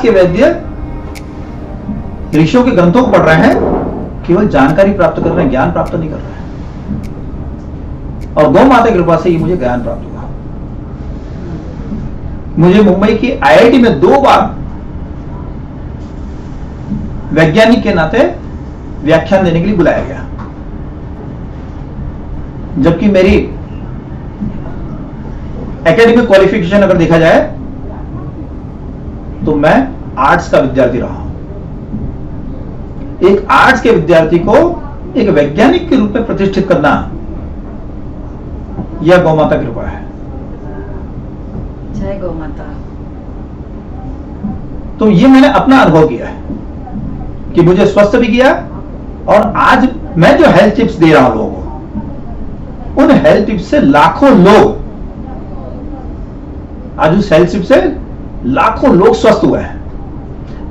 के वैद्य ऋषियों के ग्रंथों को पढ़ रहे हैं, केवल जानकारी प्राप्त कर रहे हैं, ज्ञान प्राप्त नहीं कर रहे हैं। और गौ माता की कृपा से ही मुझे ज्ञान प्राप्त हुआ। मुझे मुंबई की आईआईटी में 2 बार वैज्ञानिक के नाते व्याख्यान देने के लिए बुलाया गया, जबकि मेरी एकेडमिक क्वालिफिकेशन अगर देखा जाए तो मैं आर्ट्स का विद्यार्थी रहा हूं। एक आर्ट्स के विद्यार्थी को एक वैज्ञानिक के रूप में प्रतिष्ठित करना, यह गौ माता की कृपा है। जय गौ माता। तो ये मैंने अपना अनुभव किया है कि मुझे स्वस्थ भी किया, और आज मैं जो हेल्थ टिप्स दे रहा हूं लोगों को, उन हेल्थ टिप्स से लाखों लोग, आज उस हेल्थ टिप्स से लाखों लोग स्वस्थ हुए हैं,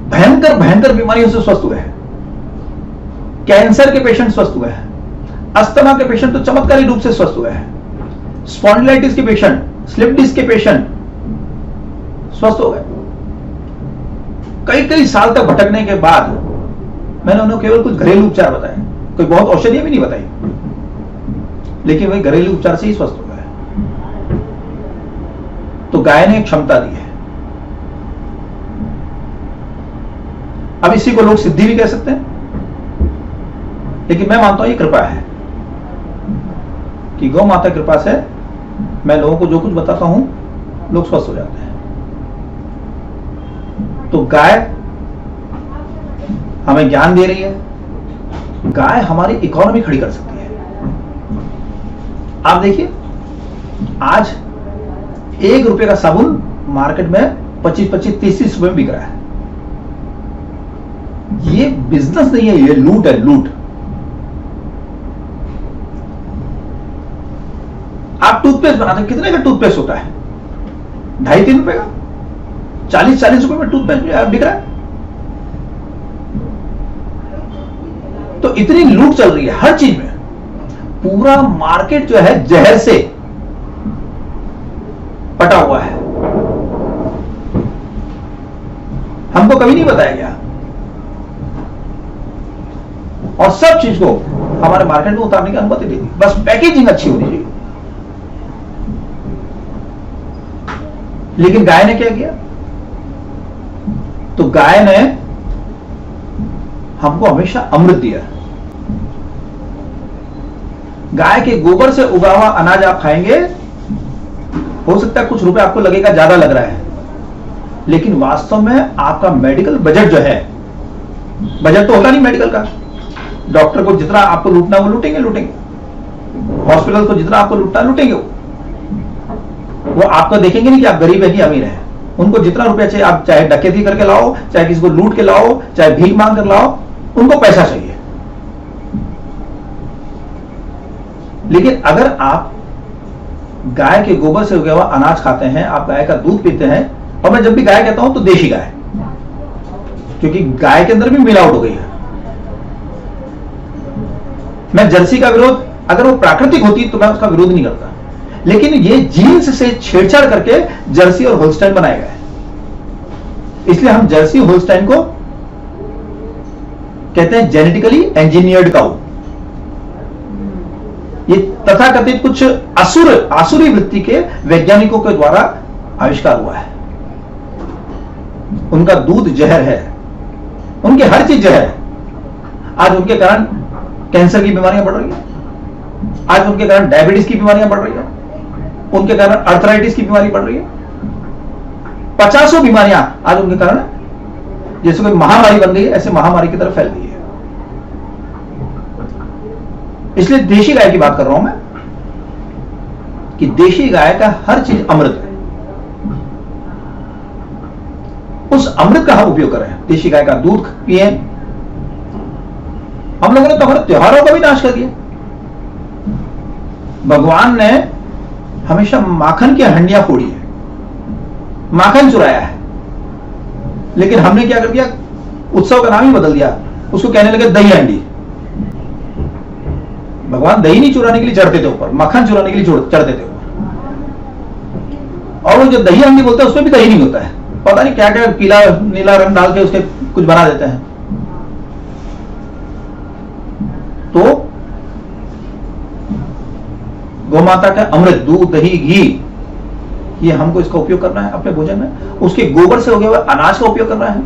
भयंकर भयंकर बीमारियों से स्वस्थ हुए हैं। कैंसर के पेशेंट स्वस्थ हुए हैं, अस्थमा के पेशेंट तो चमत्कारी रूप से स्वस्थ हुए हैं, स्पॉन्डिलाइटिस के पेशेंट, स्लिप डिस्क के पेशेंट स्वस्थ हो गए। कई कई साल तक भटकने के बाद मैंने उन्हें केवल कुछ घरेलू उपचार बताए, कोई बहुत औषधियां भी नहीं बताई, लेकिन वही घरेलू उपचार से ही स्वस्थ हो गए। तो गाय ने एक क्षमता दी है। अब इसी को लोग सिद्धि भी कह सकते हैं, लेकिन मैं मानता हूं ये कृपा है कि गौ माता की कृपा से मैं लोगों को जो कुछ बताता हूं लोग स्वस्थ हो जाते हैं। तो गाय हमें ज्ञान दे रही है, गाय हमारी इकोनॉमी खड़ी कर सकती है। आप देखिए, आज 1 रुपए का साबुन मार्केट में 25-25, 30-30 रुपए में बिक रहा है। ये बिजनेस नहीं है, ये लूट है, लूट। आप टूथपेस्ट बनाते हैं, कितने का टूथपेस्ट होता है? 2.5-3 रुपए का, 40-40 रुपए में टूथपेस्ट बिक रहा है। तो इतनी लूट चल रही है हर चीज में। पूरा मार्केट जो है जहर से पटा हुआ है। हमको कभी नहीं बताया गया, और सब चीज को हमारे मार्केट में उतारने की अनुमति दे दी। बस पैकेजिंग अच्छी होनी चाहिए। लेकिन गाय ने क्या किया? तो गाय ने हमको हमेशा अमृत दिया। गाय के गोबर से उगा हुआ अनाज आप खाएंगे, हो सकता है कुछ रुपए आपको लगेगा ज्यादा लग रहा है, लेकिन वास्तव में आपका मेडिकल बजट जो है, बजट तो होता नहीं मेडिकल का। डॉक्टर को जितना आपको लूटना वो लूटेंगे, हॉस्पिटल को जितना आपको लूटना लूटेंगे। वो आपको देखेंगे नहीं कि आप गरीब है कि अमीर है। उनको जितना रुपया चाहिए, आप चाहे डकैती करके लाओ, चाहे किसी को लूट के लाओ, चाहे भीख मांग कर लाओ, उनको पैसा चाहिए। लेकिन अगर आप गाय के गोबर से उगा हुआ अनाज खाते हैं, आप गाय का दूध पीते हैं, और मैं जब भी गाय कहता हूं तो देशी गाय, क्योंकि गाय के अंदर भी मिलावट हो गई है। मैं जर्सी का विरोध, अगर वो प्राकृतिक होती तो मैं उसका विरोध नहीं करता, लेकिन ये जीन्स से छेड़छाड़ करके जर्सी और होल्स्टाइन बनाए गए। इसलिए हम जर्सी होल्स्टाइन को कहते हैं जेनेटिकली इंजीनियर्ड काऊ। ये तथाकथित कुछ आसुरी वृत्ति के वैज्ञानिकों के द्वारा आविष्कार हुआ है। उनका दूध जहर है, उनकी हर चीज जहर है। आज उनके कारण कैंसर की बीमारियां बढ़ रही है, आज उनके कारण डायबिटीज की बीमारियां बढ़ रही है, उनके कारण अर्थराइटिस की बीमारी बढ़ रही है। 50 बीमारियां आज उनके कारण, जैसे कोई महामारी बन गई है, ऐसे महामारी की तरफ फैल गई है। इसलिए देशी गाय की बात कर रहा हूं मैं, कि देशी गाय का हर चीज अमृत है। उस अमृत का हम उपयोग कर रहे हैं। देशी गाय का दूध पिए। हम लोगों ने तो हमारे त्योहारों का भी नाश कर दिया। भगवान ने हमेशा माखन की हंडियां फोड़ी है, माखन चुराया है, लेकिन हमने क्या कर दिया? उत्सव का नाम ही बदल दिया, उसको कहने लगे दही हंडी। भगवान दही नहीं चुराने के लिए चढ़ते थे ऊपर, मक्खन चुराने के लिए चढ़ते थे ऊपर। और वो जो दही हंडी बोलते हैं उसमें भी दही नहीं होता है, पता नहीं क्या क्या पीला नीला रंग डाल के उसके कुछ बना देते हैं। तो गौमाता का अमृत, दूध, दही, घी, ये हमको इसका उपयोग करना है अपने भोजन में। उसके गोबर से उगे हुए अनाज का उपयोग करना है।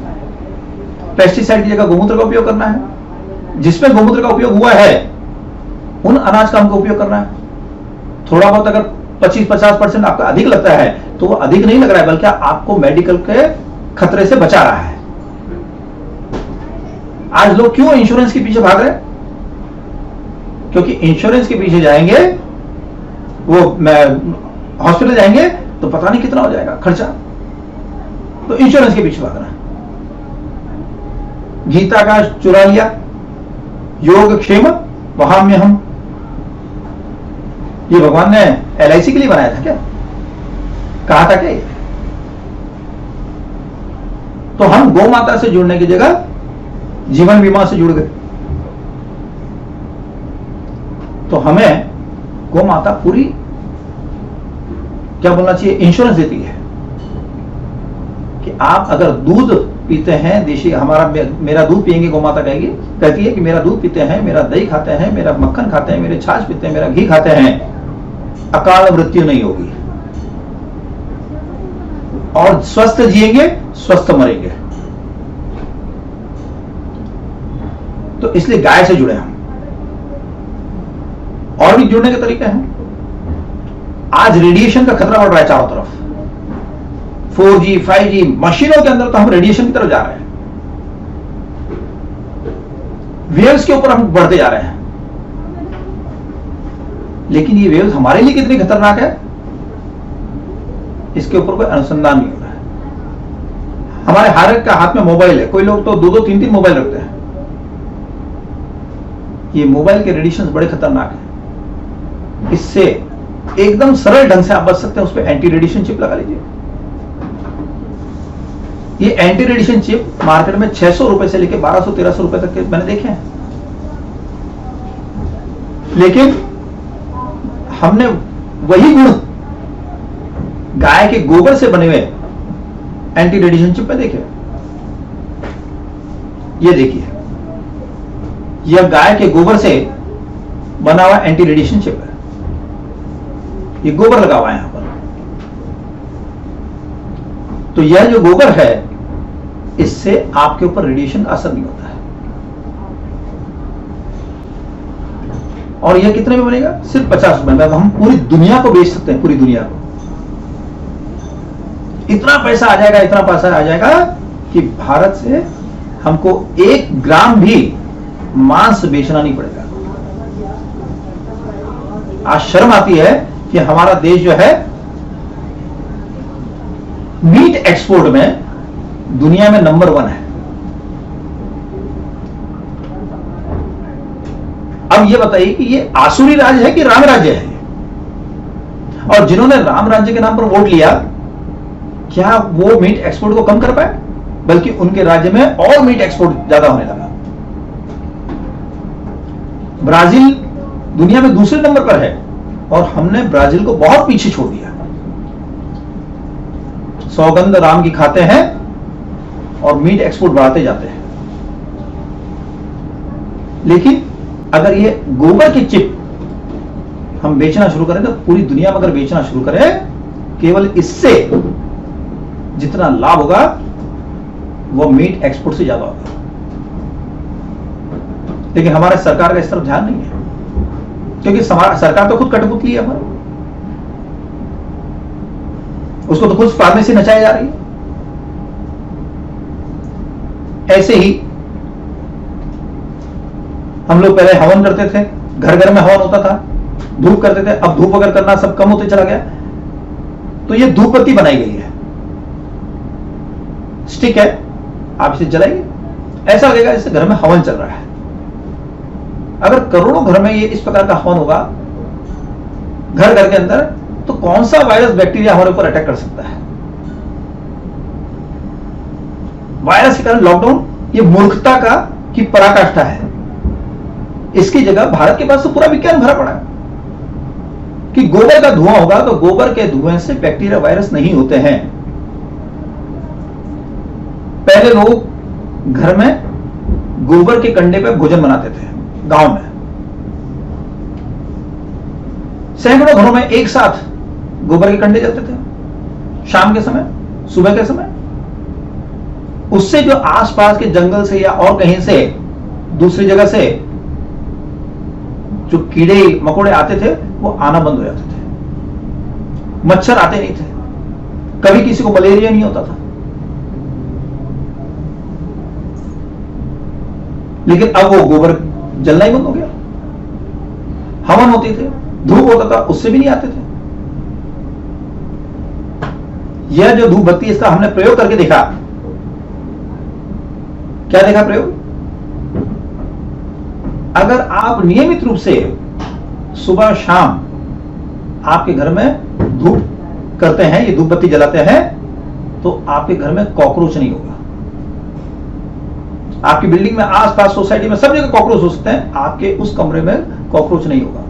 पेस्टिसाइड की जगह गौमूत्र का उपयोग करना है। जिसमें गौमूत्र का उपयोग हुआ है उन अनाज का हमको उपयोग करना है। थोड़ा बहुत अगर 25-50% आपका अधिक लगता है तो वो अधिक नहीं लग रहा है, बल्कि आपको मेडिकल के खतरे से बचा रहा है। आज लोग क्यों इंश्योरेंस के पीछे भाग रहे हैं? क्योंकि इंश्योरेंस के पीछे जाएंगे, वो हॉस्पिटल जाएंगे तो पता नहीं कितना हो जाएगा खर्चा, तो इंश्योरेंस के पीछे भागना है। गीता का चुरा लिया, योग क्षेम वहाम्य हम, ये भगवान ने LIC के लिए बनाया था क्या? कहा था क्या ये? तो हम गौ माता से जुड़ने की जगह जीवन बीमा से जुड़ गए। तो हमें गौ माता पूरी, क्या बोलना चाहिए, इंश्योरेंस देती है कि आप अगर दूध पीते हैं देशी, मेरा दूध पिएंगे, गौ माता कहती है कि मेरा दूध पीते हैं, मेरा दही खाते हैं, मेरा मक्खन खाते हैं, मेरे छाछ पीते हैं, मेरा घी खाते हैं, अकाल मृत्यु नहीं होगी और स्वस्थ जिएंगे, स्वस्थ मरेंगे। तो इसलिए गाय से जुड़े हम। और भी जुड़ने के तरीके हैं। आज रेडिएशन का खतरा बढ़ रहा है चारों तरफ। 4G 5G मशीनों के अंदर तो हम रेडिएशन की तरफ जा रहे हैं। वेव्स के ऊपर हम बढ़ते जा रहे हैं। लेकिन ये वेव्स हमारे लिए कितनी खतरनाक है, इसके ऊपर कोई अनुसंधान नहीं हो रहा है। हमारे हर एक का हाथ में मोबाइल है, कोई लोग तो 2-2 3-3 मोबाइल रखते हैं। ये मोबाइल के रेडिएशन बड़े खतरनाक हैं। इससे एकदम सरल ढंग से आप बच सकते हैं। उस पर एंटी रेडिएशन चिप लगा लीजिए। ये एंटी रेडिएशन चिप मार्केट में 600 रुपए से लेकर 1200-1300 रुपए तक के मैंने देखे हैं। लेकिन हमने वही गुण गाय के गोबर से बने हुए एंटी रेडिएशन चिप में देखे। ये देखिए, यह गाय के गोबर से बना हुआ एंटी रेडिएशन चिप है। ये गोबर लगा हुआ है यहां पर। तो यह जो गोबर है, इससे आपके ऊपर रेडिएशन का असर नहीं होता है। और यह कितने में बनेगा? सिर्फ 50 रुपए में। हम पूरी दुनिया को बेच सकते हैं, पूरी दुनिया को। इतना पैसा आ जाएगा, इतना पैसा आ जाएगा कि भारत से हमको 1 ग्राम भी मांस बेचना नहीं पड़ेगा। आज शर्म आती है कि हमारा देश जो है मीट एक्सपोर्ट में दुनिया में नंबर 1 है। अब ये बताइए कि ये आसुरी राज्य है कि राम राज्य है? और जिन्होंने राम राज्य के नाम पर वोट लिया, क्या वो मीट एक्सपोर्ट को कम कर पाए? बल्कि उनके राज्य में और मीट एक्सपोर्ट ज्यादा होने लगा। ब्राजील दुनिया में दूसरे नंबर पर है और हमने ब्राजील को बहुत पीछे छोड़ दिया। सौगंध राम की खाते हैं और मीट एक्सपोर्ट बढ़ाते जाते हैं। लेकिन अगर ये गोबर की चिप हम बेचना शुरू करें, तो पूरी दुनिया में अगर बेचना शुरू करें, केवल इससे जितना लाभ होगा वो मीट एक्सपोर्ट से ज्यादा होगा। लेकिन हमारे सरकार का इस तरफ ध्यान नहीं है, क्योंकि सरकार तो खुद कठपुतली है हमारी। उसको तो खुद फार्मेसी नचाई जा रही है। ऐसे ही हम लोग पहले हवन करते थे, घर घर में हवन होता था, धूप करते थे। अब धूप अगर करना सब कम होते चला गया, तो ये धूप बत्ती बनाई गई है, स्टिक है, आप इसे जलाइए, ऐसा लगेगा जैसे घर में हवन चल रहा है। अगर करोड़ों घर में ये इस प्रकार का हवन होगा घर घर के अंदर, तो कौन सा वायरस बैक्टीरिया हमारे ऊपर अटैक कर सकता है? वायरस के कारण लॉकडाउन, ये मूर्खता की पराकाष्ठा है। इसकी जगह भारत के पास तो पूरा विज्ञान भरा पड़ा है कि गोबर का धुआं होगा तो गोबर के धुएं से बैक्टीरिया वायरस नहीं होते हैं। पहले लोग घर में गोबर के कंडे पर भोजन बनाते थे। गांव में सैकड़ों घरों में एक साथ गोबर के कंडे जलते थे, शाम के समय, सुबह के समय। उससे जो आसपास के जंगल से या और कहीं से दूसरी जगह से जो कीड़े मकोड़े आते थे वो आना बंद हो जाते थे, मच्छर आते नहीं थे, कभी किसी को मलेरिया नहीं होता था। लेकिन अब वो गोबर जलना ही बंद हो गया। हवन होती थे, धूप होता था, उससे भी नहीं आते थे। यह जो धूप बत्ती, इसका हमने प्रयोग करके देखा। क्या देखा प्रयोग? अगर आप नियमित रूप से सुबह शाम आपके घर में धूप करते हैं, ये धूप बत्ती जलाते हैं, तो आपके घर में कॉकरोच नहीं होगा। आपकी बिल्डिंग में, आसपास सोसाइटी में, सब जगह कॉकरोच हो सकते हैं, आपके उस कमरे में कॉकरोच नहीं होगा।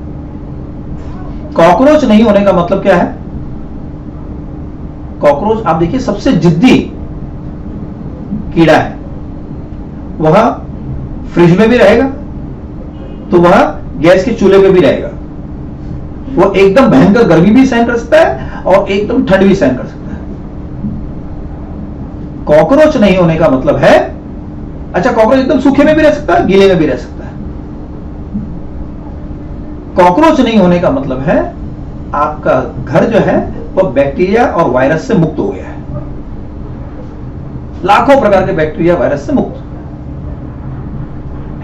कॉकरोच नहीं होने का मतलब क्या है? कॉकरोच आप देखिए सबसे जिद्दी कीड़ा है। वह फ्रिज में भी रहेगा तो वह गैस के चूल्हे पे भी रहेगा। वो एकदम भयंकर गर्मी भी सहन कर सकता है और एकदम ठंड भी सहन कर सकता है। कॉकरोच नहीं होने का मतलब है, अच्छा कॉकरोच एकदम सूखे में भी रह सकता है, गीले में भी रह सकता है। कॉकरोच नहीं होने का मतलब है आपका घर जो है वह बैक्टीरिया और वायरस से मुक्त हो गया है। लाखों प्रकार के बैक्टीरिया वायरस से मुक्त।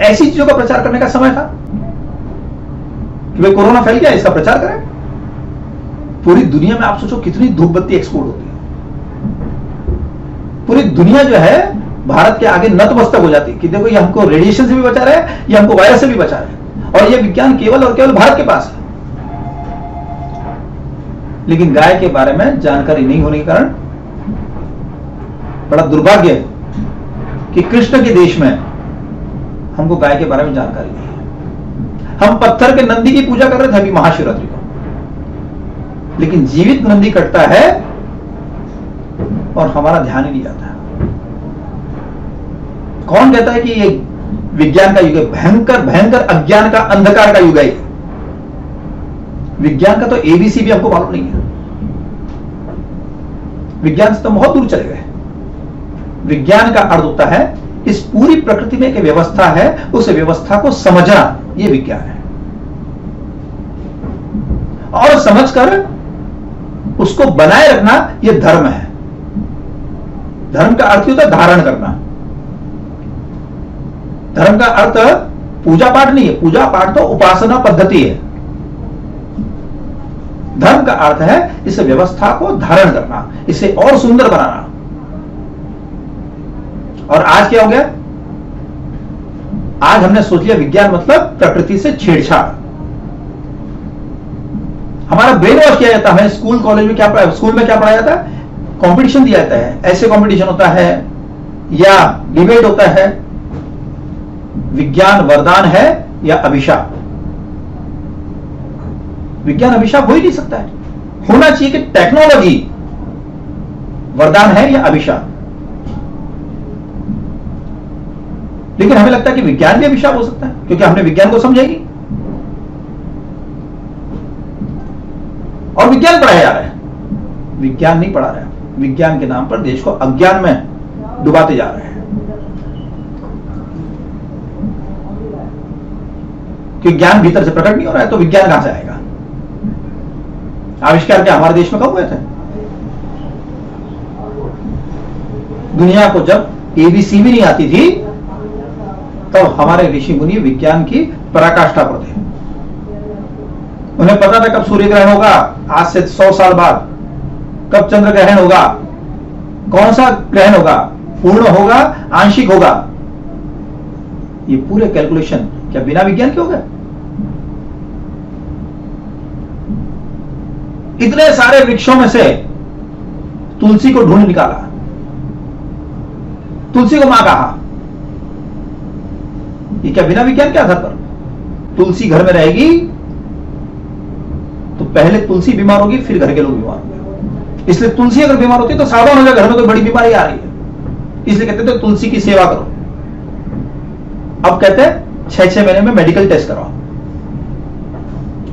ऐसी चीजों का प्रचार करने का समय था कि भाई कोरोना फैल गया, इसका प्रचार करें। पूरी दुनिया में आप सोचो कितनी धूप बत्ती एक्सपोर्ट होती है। पूरी दुनिया जो है भारत के आगे नतमस्तक हो जाती है कि देखो ये हमको रेडिएशन से भी बचा रहा है, ये हमको वायरस से भी बचा रहा है, और ये विज्ञान केवल और केवल भारत के पास है। लेकिन गाय के बारे में जानकारी नहीं होने के कारण बड़ा दुर्भाग्य है कि कृष्ण के देश में हमको गाय के बारे में जानकारी नहीं है। हम पत्थर के नंदी की पूजा कर रहे थे अभी महाशिवरात्रि को, लेकिन जीवित नंदी कटता है और हमारा ध्यान ही नहीं जाता है। कौन कहता है कि ये विज्ञान का युग है? भयंकर भयंकर अज्ञान का, अंधकार का युग है। विज्ञान का तो एबीसी भी हमको मालूम नहीं है। विज्ञान से तो बहुत दूर चले गए। विज्ञान का अर्थ होता है इस पूरी प्रकृति में एक व्यवस्था है, उस व्यवस्था को समझना, यह विज्ञान है। और समझकर उसको बनाए रखना यह धर्म है। धर्म का अर्थ होता है धारण करना। धर्म का अर्थ पूजा पाठ नहीं है। पूजा पाठ तो उपासना पद्धति है। धर्म का अर्थ है इस व्यवस्था को धारण करना, इसे और सुंदर बनाना। और आज क्या हो गया? आज हमने सोच लिया विज्ञान मतलब प्रकृति से छेड़छाड़। हमारा ब्रेन वॉश किया जाता है। स्कूल कॉलेज में क्या, स्कूल में क्या पढ़ाया जाता है? कंपटीशन दिया जाता है, ऐसे कंपटीशन होता है या डिबेट होता है। विज्ञान वरदान है या अभिशाप? विज्ञान अभिशाप हो ही नहीं सकता है। होना चाहिए कि टेक्नोलॉजी वरदान है या अभिशाप। लेकिन हमें लगता है कि विज्ञान भी अभिशाप हो सकता है, क्योंकि हमने विज्ञान को समझा ही नहीं। और विज्ञान पढ़ाया जा रहा है। विज्ञान नहीं पढ़ा रहा है। विज्ञान के नाम पर देश को अज्ञान में डुबाते जा रहे हैं। कि ज्ञान भीतर से प्रकट नहीं हो रहा है तो विज्ञान कहां से आएगा? आविष्कार क्या हमारे देश में कब हुए थे? दुनिया को जब एबीसी भी नहीं आती थी तब हमारे ऋषि मुनि विज्ञान की पराकाष्ठा पर थे। उन्हें पता था कब सूर्य ग्रहण होगा, आज से 100 साल बाद, कब चंद्र ग्रहण होगा, कौन सा ग्रहण होगा, पूर्ण होगा, आंशिक होगा। ये पूरे कैलकुलेशन क्या बिना विज्ञान के हो गए? इतने सारे वृक्षों में से तुलसी को ढूंढ निकाला, तुलसी को मां कहा। ये क्या बिना विज्ञान के आधार पर? तुलसी घर में रहेगी तो पहले तुलसी बीमार होगी, फिर घर के लोग बीमार होंगे। इसलिए तुलसी अगर बीमार होती है तो सावधान हो जाए, घर में कोई बड़ी बीमारी आ रही है। इसलिए कहते थे तुलसी की सेवा करो। अब कहते हैं 6-6 महीने में मेडिकल टेस्ट कराओ।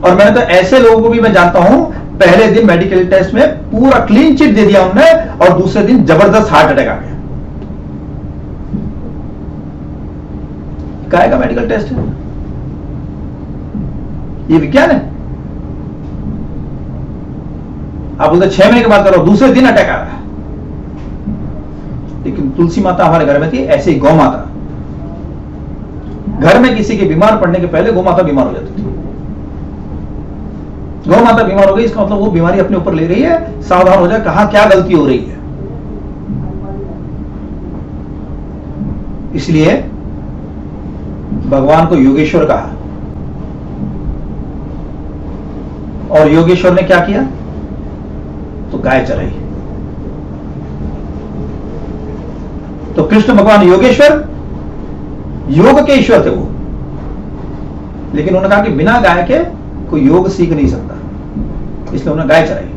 और मैंने तो ऐसे लोगों को भी मैं जानता हूं, पहले दिन मेडिकल टेस्ट में पूरा क्लीन चिट दे दिया उन्होंने और दूसरे दिन जबरदस्त हार्ट अटैक आ गया। क्या मेडिकल टेस्ट है? ये विज्ञान है? आप बोलते 6 महीने के बाद करो, दूसरे दिन अटैक आ रहा है। लेकिन तुलसी माता हमारे घर में थी, ऐसे ही गौ माता। घर में किसी के बीमार पड़ने के पहले गौ माता बीमार हो जाती थी। गौ माता बीमार हो गई, इसका मतलब वो बीमारी अपने ऊपर ले रही है, सावधान हो जाए कहां क्या गलती हो रही है। इसलिए भगवान को योगेश्वर कहा। और योगेश्वर ने क्या किया? तो गाय चराई। तो कृष्ण भगवान योगेश्वर, योग के ईश्वर थे वो, लेकिन उन्होंने कहा कि बिना गाय के कोई योग सीख नहीं सकता, इसलिए उन्होंने गाय चराई।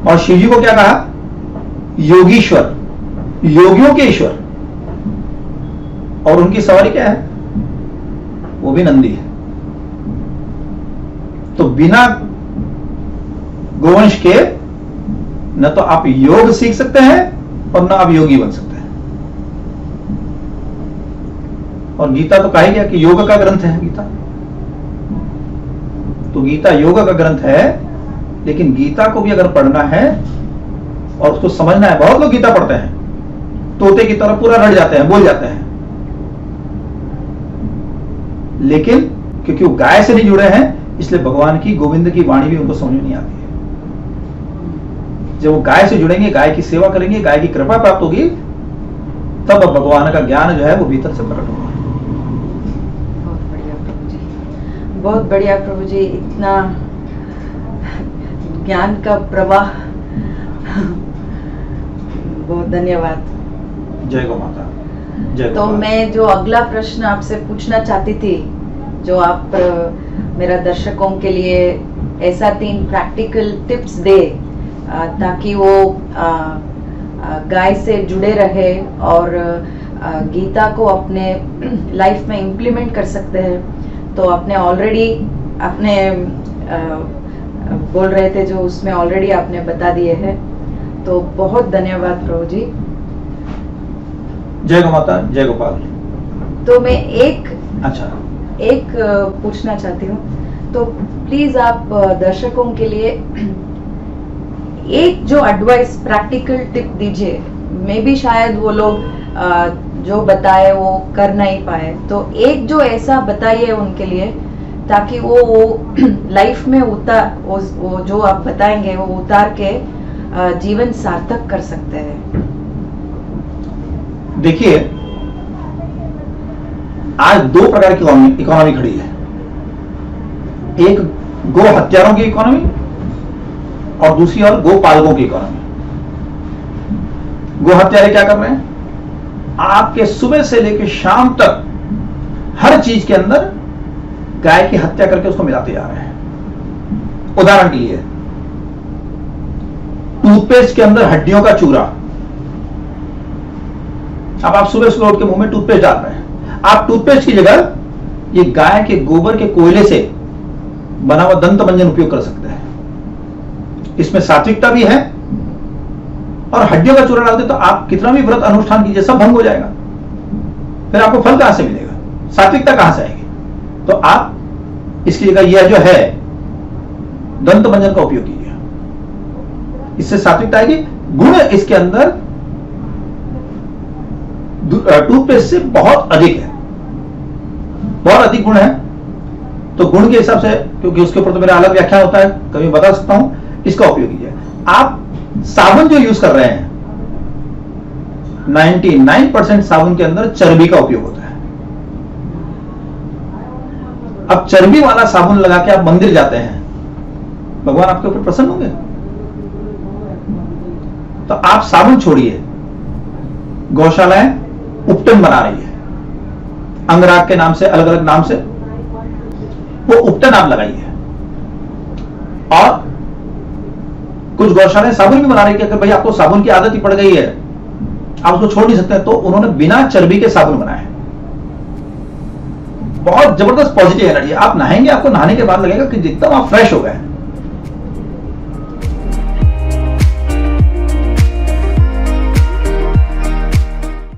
और शिव जी को क्या कहा? योगीश्वर, योगियों के ईश्वर। और उनकी सवारी क्या है? वो भी नंदी है। तो बिना गोवंश के न तो आप योग सीख सकते हैं और न आप योगी बन सकते हैं। और गीता तो कहा गया कि योग का ग्रंथ है गीता। तो गीता योग का ग्रंथ है, लेकिन गीता को भी अगर पढ़ना है और उसको समझना है, बहुत लोग गीता पढ़ते हैं, तोते की तरह पूरा रट जाते हैं, बोल जाते हैं, लेकिन क्योंकि वो गाय से नहीं जुड़े हैं, इसलिए भगवान की गोविंद की वाणी भी उनको समझ में नहीं आती है। जब वो गाय से जुड़ेंगे, गाय की सेवा करेंगे, गाय की कृपा प्राप्त होगी, तब भगवान का ज्ञान जो है वो भीतर से प्रकट होगा। बहुत बढ़िया प्रभु जी, बहुत बढ़िया प्रभु जी, इतना ज्ञान का प्रवाह। बहुत धन्यवाद। जय गौ माता। जय तो मैं जो अगला प्रश्न आपसे पूछना चाहती थी, जो आप मेरा दर्शकों के लिए ऐसा 3 प्रैक्टिकल टिप्स दे ताकि वो गाय से जुड़े रहे और गीता को अपने लाइफ में इम्प्लीमेंट कर सकते हैं। तो आपने ऑलरेडी अपने बोल रहे थे जो उसमें ऑलरेडी आपने बता दिए हैं, तो बहुत धन्यवाद प्रभु जी। जय गौ माता, जय गोपाल। तो मैं एक पूछना चाहती हूँ, तो प्लीज आप दर्शकों के लिए एक जो एडवाइस, प्रैक्टिकल टिप दीजिए। मे भी शायद वो लोग जो बताए वो कर नहीं पाए, तो एक जो ऐसा बताइए उनके लिए ताकि वो लाइफ में वो जो आप बताएंगे वो उतार के जीवन सार्थक कर सकते हैं। देखिए, आज 2 प्रकार की इकोनॉमी खड़ी है। एक गो हत्यारों की इकोनॉमी और दूसरी और गो पालकों की इकोनॉमी। गो हत्यारे क्या कर रहे हैं? आपके सुबह से लेकर शाम तक हर चीज के अंदर गाय की हत्या करके उसको मिलाते जा रहे हैं। उदाहरण के लिए, टूथपेस्ट के अंदर हड्डियों का चूरा। अब आप सुबह सुबह उठ के मुंह में टूथपेस्ट डाल रहे हैं। आप टूथपेस्ट की जगह ये गाय के गोबर के कोयले से बना हुआ दंत मंजन उपयोग कर सकते हैं। इसमें सात्विकता भी है, और हड्डियों का चूरा डालते तो आप कितना भी व्रत अनुष्ठान कीजिए सब भंग हो जाएगा। फिर आपको फल कहां से मिलेगा? सात्विकता कहां से आएगी? तो आप इसकी जगह यह जो है दंत मंजन का उपयोग कीजिए, इससे सात्विकता आएगी। गुण इसके अंदर टूथपेस्ट से बहुत अधिक है, बहुत अधिक गुण है। तो गुण के हिसाब से, क्योंकि उसके ऊपर तो मेरा अलग व्याख्यान होता है, कभी बता सकता हूं, इसका उपयोग कीजिए। आप साबुन जो यूज कर रहे हैं, 99% साबुन के अंदर चर्बी का उपयोग होता है। अब चर्बी वाला साबुन लगा के आप मंदिर जाते हैं, भगवान आपके ऊपर प्रसन्न होंगे? तो आप साबुन छोड़िए। गौशालाएं उपटन बना रही है, अंगराग के नाम से, अलग अलग नाम से, वो उपटन आप लगाइए। और कुछ गौशालाएं साबुन भी बना रही है कि अगर भाई आपको साबुन की आदत ही पड़ गई है आप उसको छोड़ नहीं सकते, तो उन्होंने बिना चर्बी के साबुन बनाए। बहुत जबरदस्त पॉजिटिव एनर्जी। आप नहाएंगे, आपको नहाने के बाद लगेगा कि एकदम आप फ्रेश हो गए।